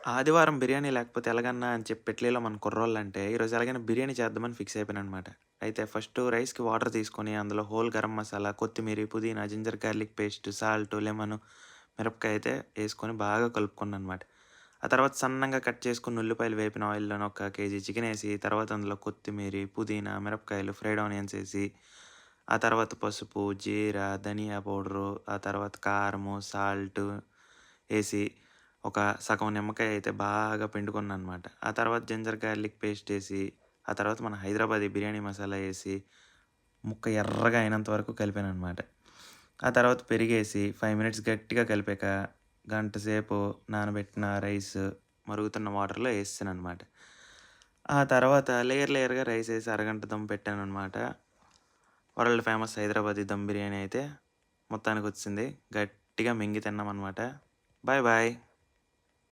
ఆదివారం బిర్యానీ లేకపోతే ఎలాగన్నా అని చెప్పి ఇట్లీలో మన కుర్రోళ్ళంటే, ఈరోజు ఎలాగైనా బిర్యానీ చేద్దామని ఫిక్స్ అయిపోయాననమాట. అయితే ఫస్టు రైస్‌కి వాటర్ తీసుకొని, అందులో హోల్ గరం మసాలా, కొత్తిమీరి, పుదీనా, ginger garlic paste, salt, lemon, మిరపకాయ అయితే యేసుకొని బాగా కలుపుకున్నాననమాట. ఆ తర్వాత సన్నంగా కట్ చేసుకున్న ఉల్లిపాయలు వేపిన ఆయిల్‌లోని ఒక కేజీ చికెనేసి, తర్వాత అందులో కొత్తిమీరి, పుదీనా, మిరపకాయలు, ఫ్రైడ్ ఆనియన్స్ ఏసి, ఆ తర్వాత పసుపు, జీరా, ధనియా పౌడరు, ఆ తర్వాత కారము, సాల్టు ఏసి ఒక సగం నిమ్మకాయ అయితే బాగా పిండుకున్నాననమాట. ఆ తర్వాత జింజర్ గార్లిక్ పేస్ట్ ఏసి, ఆ తర్వాత మన హైదరాబాదీ బిర్యానీ మసాలా ఏసి, ముక్క ఎర్రగా అయినంత వరకు కలిపాననమాట. ఆ తర్వాత పెరిగేసి 5 మినిట్స్ గట్టిగా కలిపాక, గంట సేపు నానబెట్టిన రైస్ మరుగుతున్న వాటర్‌లో ఏసేసాననమాట. ఆ తర్వాత లేయర్‌గా రైసేసి అరగంట దమ్ పెట్టాననమాట. వరల్డ్ ఫేమస్ హైదరాబాదీ దమ్ బిర్యానీ అయితే మొత్తానికొచ్చేసింది. గట్టిగా మింగి తిన్నామనమాట. Bye bye.